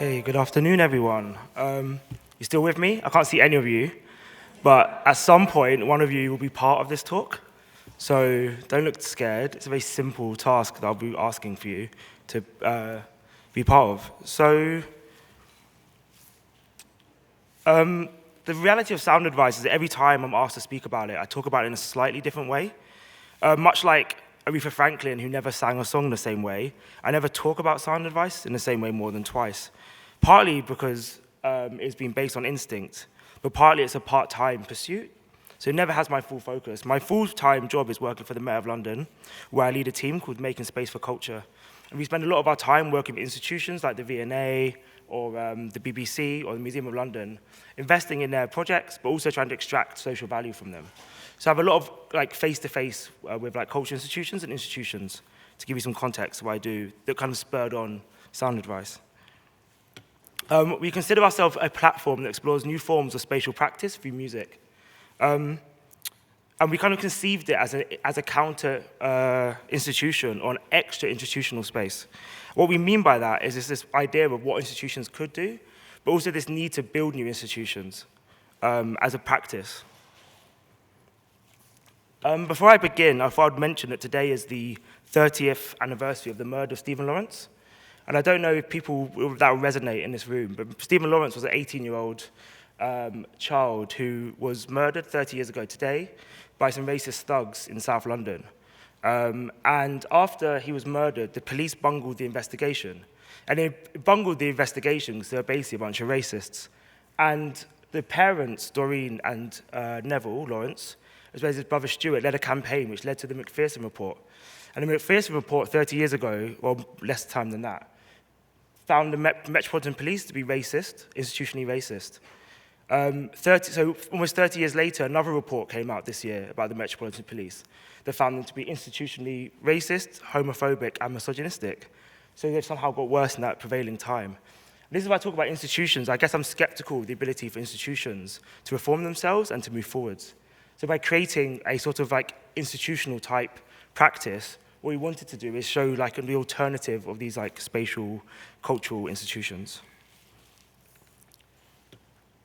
Okay, good afternoon, everyone. You still with me? I can't see any of you, but at some point, one of you will be part of this talk. So don't look scared. It's a very simple task that I'll be asking for you to be part of. So the reality of sound advice is that every time I'm asked to speak about it, I talk about it in a slightly different way. Much like Aretha Franklin, who never sang a song the same way, I never talk about sound advice in the same way more than twice. Partly because it's been based on instinct, but partly it's a part-time pursuit. So it never has my full focus. My full-time job is working for the Mayor of London, where I lead a team called Making Space for Culture. And we spend a lot of our time working with institutions like the V&A or the BBC or the Museum of London, investing in their projects, but also trying to extract social value from them. So I have a lot of face-to-face with cultural institutions and institutions, to give you some context of what I do, that kind of spurred on sound advice. We consider ourselves a platform that explores new forms of spatial practice through music. And we kind of conceived it as a counter institution or an extra institutional space. What we mean by that is this idea of what institutions could do, but also this need to build new institutions as a practice. Before I begin, I thought I'd mention that today is the 30th anniversary of the murder of Stephen Lawrence. And I don't know if that will resonate in this room, but Stephen Lawrence was an 18-year-old child who was murdered 30 years ago today by some racist thugs in South London. And after he was murdered, the police bungled the investigation. And they bungled the investigation because they were basically a bunch of racists. And the parents, Doreen and Neville Lawrence, as well as his brother Stuart, led a campaign which led to the Macpherson Report. And the Macpherson Report 30 years ago, or less time than that, found the Metropolitan Police to be racist, institutionally racist. So almost 30 years later, another report came out this year about the Metropolitan Police that found them to be institutionally racist, homophobic, and misogynistic. So they've somehow got worse in that prevailing time. This is why I talk about institutions. I guess I'm skeptical of the ability for institutions to reform themselves and to move forwards. So by creating a sort of institutional type practice, what we wanted to do is show the alternative of these spatial cultural institutions.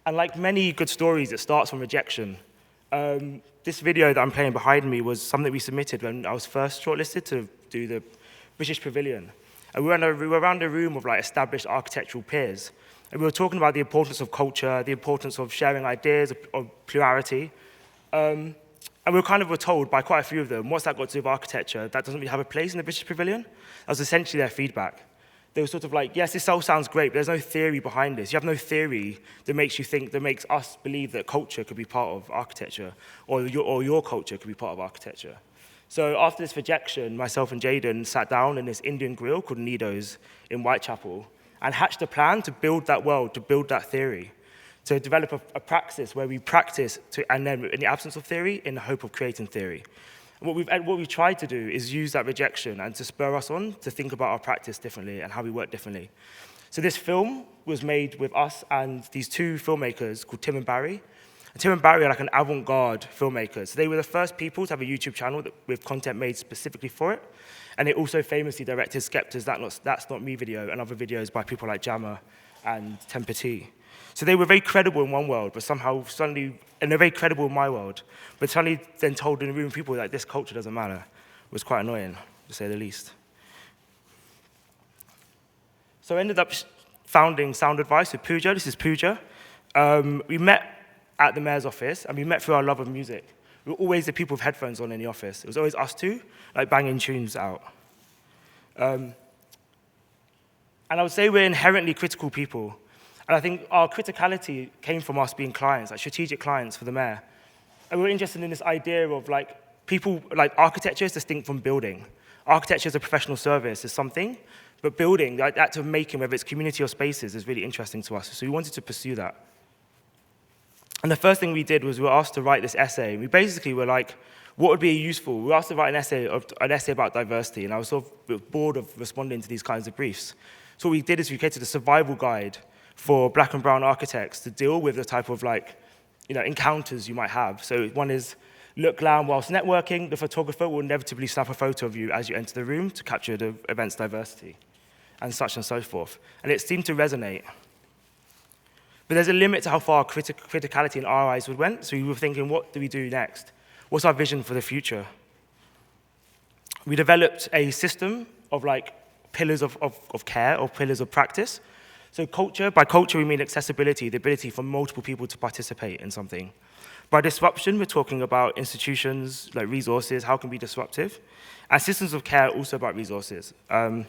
And like many good stories, it starts from rejection. This video that I'm playing behind me was something we submitted when I was first shortlisted to do the British Pavilion. And we were around a room of established architectural peers. And we were talking about the importance of culture, the importance of sharing ideas, of plurality. And we were told by quite a few of them, what's that got to do with architecture? That doesn't really have a place in the British Pavilion. That was essentially their feedback. They were sort of yes, this all sounds great, but there's no theory behind this. You have no theory that makes us believe that culture could be part of architecture, or your culture could be part of architecture. So after this rejection, myself and Jaden sat down in this Indian grill called Nido's in Whitechapel and hatched a plan to build that world, to build that theory, to develop a praxis where we practice, and then in the absence of theory, in the hope of creating theory. And what we've tried to do is use that rejection and to spur us on to think about our practice differently and how we work differently. So this film was made with us and these two filmmakers called Tim and Barry. And Tim and Barry are an avant-garde filmmakers. So they were the first people to have a YouTube channel with content made specifically for it. And they also famously directed Skepta's That's Not Me video and other videos by people like Jammer and Tempati. So they were very credible in one world, but somehow suddenly, and they're very credible in my world, but suddenly then told in a room of people that this culture doesn't matter. It was quite annoying, to say the least. So I ended up founding Sound Advice with Pooja. This is Pooja. We met at the mayor's office, and we met through our love of music. We were always the people with headphones on in the office. It was always us two, banging tunes out. And I would say we're inherently critical people. And I think our criticality came from us being clients, strategic clients for the mayor. And we were interested in this idea of people, architecture is distinct from building. Architecture as a professional service is something, but building, that act of making, whether it's community or spaces, is really interesting to us. So we wanted to pursue that. And the first thing we did was we were asked to write this essay. We basically were what would be useful? We were asked to write an essay about diversity, and I was sort of bored of responding to these kinds of briefs. So what we did is we created a survival guide for black and brown architects to deal with the type of encounters you might have. So one is look glam whilst networking. The photographer will inevitably snap a photo of you as you enter the room to capture the event's diversity. and so forth. And it seemed to resonate. But there's a limit to how far criticality in our eyes went, so we were thinking, what do we do next? What's our vision for the future? We developed a system of pillars of care, or pillars of practice. So culture, by culture we mean accessibility, the ability for multiple people to participate in something. By disruption, we're talking about institutions, like resources, how can be disruptive. And systems of care are also about resources. I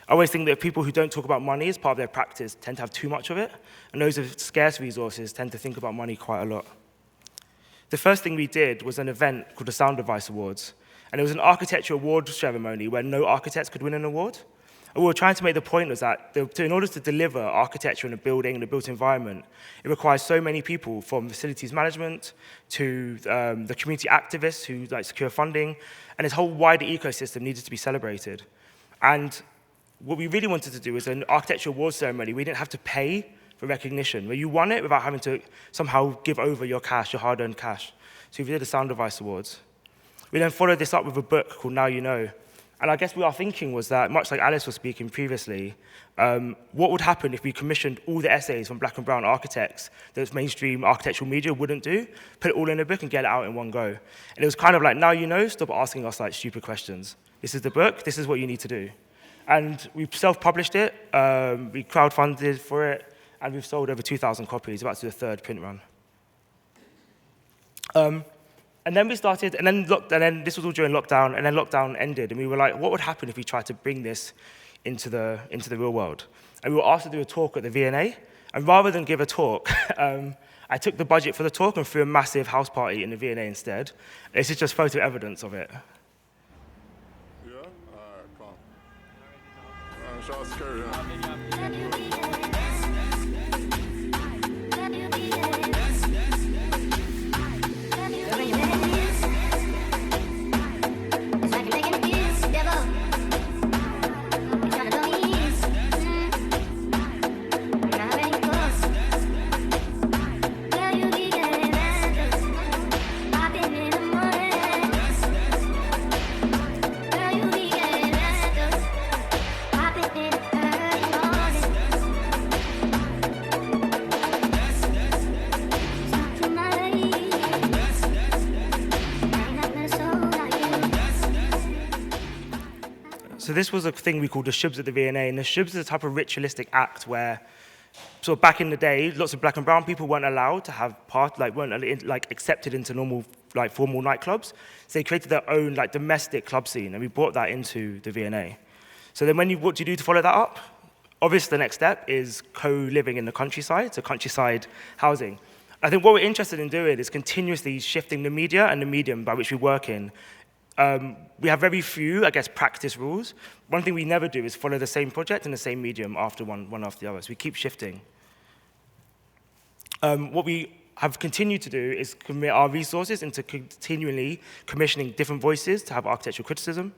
always think that people who don't talk about money as part of their practice tend to have too much of it, and those with scarce resources tend to think about money quite a lot. The first thing we did was an event called the Sound Device Awards, and it was an architecture award ceremony where no architects could win an award. And we were trying to make the point was that in order to deliver architecture in a building, in a built environment, it requires so many people, from facilities management to the community activists who secure funding, and this whole wider ecosystem needed to be celebrated. And what we really wanted to do was an architecture awards ceremony. We didn't have to pay for recognition, where you won it without having to somehow give over your cash, your hard-earned cash. So we did the Sound Device Awards. We then followed this up with a book called Now You Know. And I guess our thinking was that, much like Alice was speaking previously, what would happen if we commissioned all the essays from black and brown architects that mainstream architectural media wouldn't do, put it all in a book and get it out in one go. And it was kind of like, now you know, stop asking us stupid questions. This is the book, this is what you need to do. And we self-published it, we crowdfunded for it, and we've sold over 2,000 copies, about to do a third print run. And then we started, and then this was all during lockdown, and then lockdown ended, and we were like, what would happen if we tried to bring this into the real world? And we were asked to do a talk at the V&A, and rather than give a talk, I took the budget for the talk and threw a massive house party in the V&A instead. This is just photo evidence of it. Yeah? All right, come on. Show us skirt, yeah. So this was a thing we called the shubs at the V&A, and the shubs is a type of ritualistic act where, so back in the day, lots of black and brown people weren't allowed to have weren't accepted into normal, formal nightclubs. So they created their own, domestic club scene, and we brought that into the V&A. So then what do you do to follow that up? Obviously, the next step is co-living in the countryside, so countryside housing. I think what we're interested in doing is continuously shifting the media and the medium by which we work in. We have very few, practice rules. One thing we never do is follow the same project in the same medium after one after the other. So we keep shifting. What we have continued to do is commit our resources into continually commissioning different voices to have architectural criticism.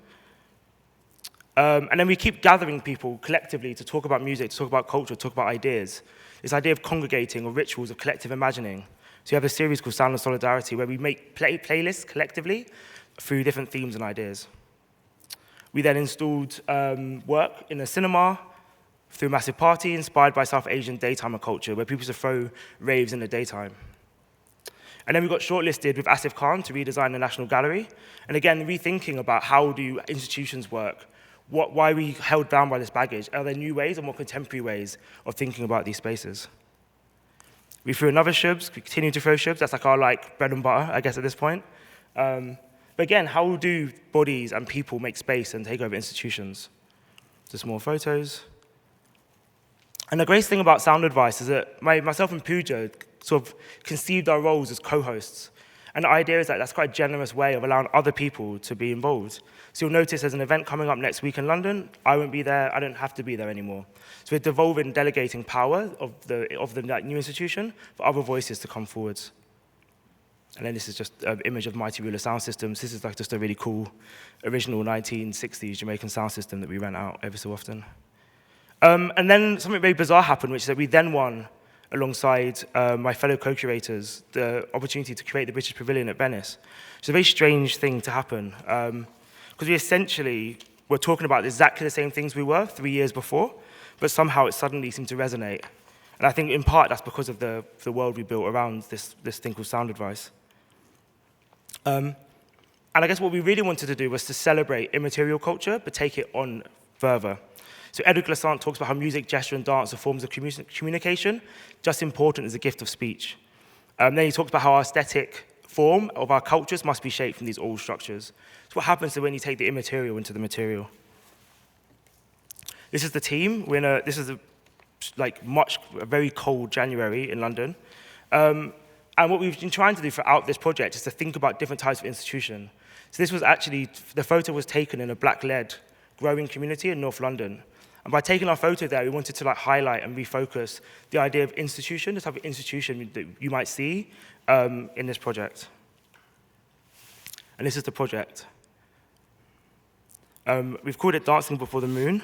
And then we keep gathering people collectively to talk about music, to talk about culture, to talk about ideas. This idea of congregating or rituals of collective imagining. So you have a series called Sound and Solidarity where we make playlists collectively through different themes and ideas. We then installed work in a cinema through a massive party inspired by South Asian daytimer culture, where people used to throw raves in the daytime. And then we got shortlisted with Asif Khan to redesign the National Gallery. And again, rethinking about how do institutions work, why are we held down by this baggage? Are there new ways or more contemporary ways of thinking about these spaces? We threw another shubs, we continue to throw shubs. That's our bread and butter, at this point. But again, how do bodies and people make space and take over institutions? Just more photos. And the great thing about Sound Advice is that myself and Pooja sort of conceived our roles as co-hosts. And the idea is that that's quite a generous way of allowing other people to be involved. So you'll notice there's an event coming up next week in London. I won't be there. I don't have to be there anymore. So we're devolving, delegating power of the new institution for other voices to come forwards. And then this is just an image of Mighty Ruler Sound Systems. This is just a really cool original 1960s Jamaican sound system that we rent out every so often. And then something very bizarre happened, which is that we then won, alongside my fellow co-curators, the opportunity to create the British Pavilion at Venice. It's a very strange thing to happen, because we essentially were talking about exactly the same things we were 3 years before, but somehow it suddenly seemed to resonate. And I think in part that's because of the world we built around this thing called sound advice. And I guess what we really wanted to do was to celebrate immaterial culture, but take it on further. So Edward Glissant talks about how music, gesture, and dance are forms of communication, just important as a gift of speech. Then he talks about how our aesthetic form of our cultures must be shaped from these old structures. So what happens when you take the immaterial into the material? This is the team. This is a very cold January in London. And what we've been trying to do throughout this project is to think about different types of institution. So this was actually, the photo was taken in a black-led growing community in North London. And by taking our photo there, we wanted to highlight and refocus the idea of institution, the type of institution that you might see in this project. And this is the project. We've called it Dancing Before the Moon,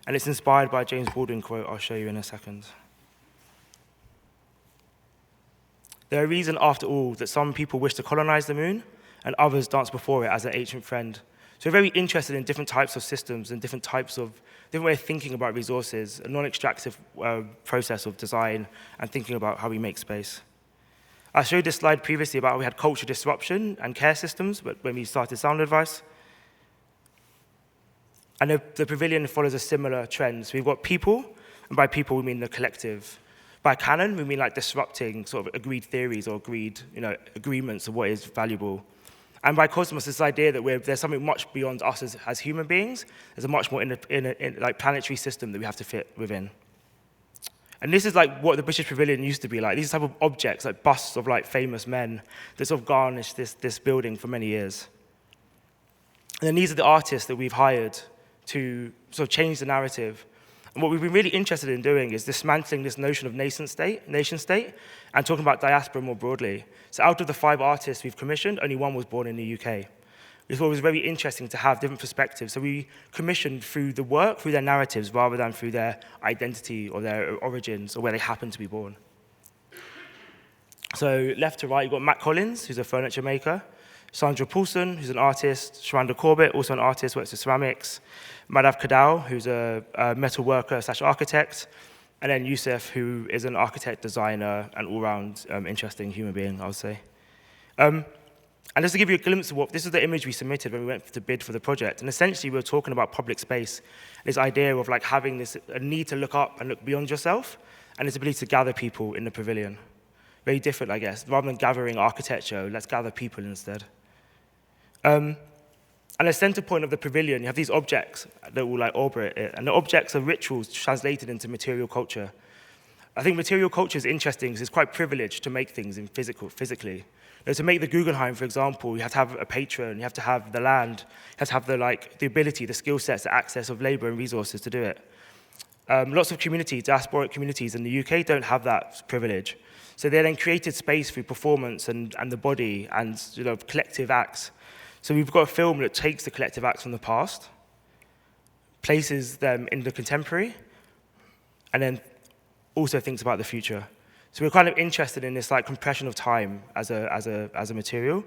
and it's inspired by a James Baldwin quote I'll show you in a second. There are reasons, after all, that some people wish to colonize the moon, and others dance before it as an ancient friend. So we're very interested in different types of systems and different way of thinking about resources, a non-extractive process of design and thinking about how we make space. I showed this slide previously about how we had culture disruption and care systems when we started Sound Advice. And the pavilion follows a similar trend. So we've got people, and by people we mean the collective. By canon, we mean disrupting sort of agreed theories or agreed agreements of what is valuable. And by cosmos, this idea that there's something much beyond us as human beings. There's a much more planetary system that we have to fit within. And this is what the British Pavilion used to be like. These type of objects, like busts of famous men that sort of garnish this building for many years. And then these are the artists that we've hired to sort of change the narrative. And what we've been really interested in doing is dismantling this notion of nation state, and talking about diaspora more broadly. So out of the 5 artists we've commissioned, only 1 was born in the UK. We thought it was very interesting to have different perspectives. So we commissioned through the work, through their narratives, rather than through their identity or their origins or where they happen to be born. So left to right, you've got Matt Collins, who's a furniture maker, Sandra Poulsen, who's an artist, Sharanda Corbett, also an artist, works with ceramics, Madhav Kadal, who's a metal worker / architect, and then Youssef, who is an architect, designer, and all-round interesting human being, I would say. And just to give you a glimpse of this is the image we submitted when we went to bid for the project. And essentially, we were talking about public space, this idea of having a need to look up and look beyond yourself, and this ability to gather people in the pavilion. Very different, I guess. Rather than gathering architecture, let's gather people instead. And the center point of the pavilion, you have these objects that will orbit it, and the objects are rituals translated into material culture. I think material culture is interesting because it's quite privileged to make things in physically. To make the Guggenheim, for example, you have to have a patron, you have to have the land, you have to have the ability, the skill sets, the access of labor and resources to do it. Lots of communities, diasporic communities in the UK don't have that privilege. So they then created space through performance and the body and collective acts. So we've got a film that takes the collective acts from the past, places them in the contemporary, and then also thinks about the future. So we're kind of interested in this compression of time as a material,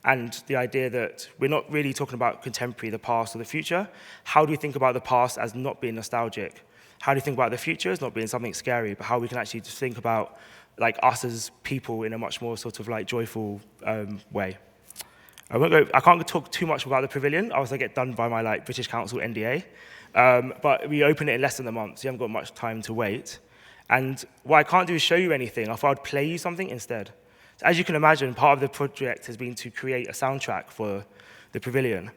and the idea that we're not really talking about contemporary, the past, or the future. How do we think about the past as not being nostalgic? How do you think about the future as not being something scary, but how we can actually just think about us as people in a much more sort of joyful way? I can't talk too much about the pavilion, otherwise I get done by my British Council NDA. But we open it in less than a month, so you haven't got much time to wait. And what I can't do is show you anything. I thought I'd play you something instead. So as you can imagine, part of the project has been to create a soundtrack for the pavilion.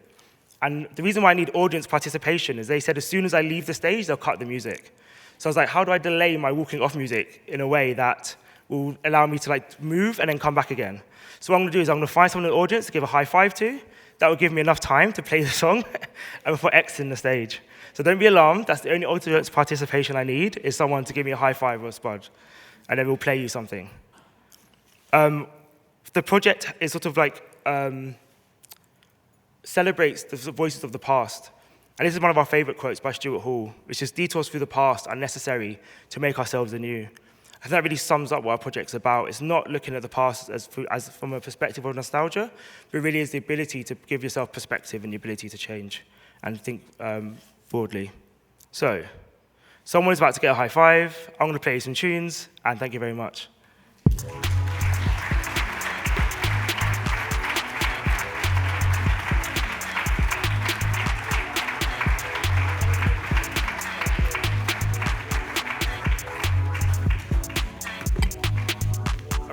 And the reason why I need audience participation is they said as soon as I leave the stage, they'll cut the music. So I was like, how do I delay my walking off music in a way that will allow me to move and then come back again? So what I'm going to do is I'm going to find someone in the audience to give a high five to. That will give me enough time to play the song and before exiting the stage. So don't be alarmed. That's the only audience participation I need is someone to give me a high five or a spud. And then we'll play you something. The project is sort of celebrates the voices of the past. And this is one of our favorite quotes by Stuart Hall, which is, "Detours through the past are necessary to make ourselves anew." I think that really sums up what our project's about. It's not looking at the past as from a perspective of nostalgia, but really is the ability to give yourself perspective and the ability to change. and think broadly. So, someone is about to get a high five. I'm going to play some tunes, and thank you very much.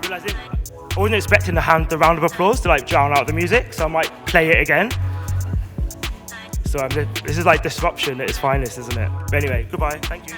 I wasn't expecting the round of applause to like drown out the music, so I might play it again. So this is like disruption at its finest, isn't it? But anyway, goodbye, thank you.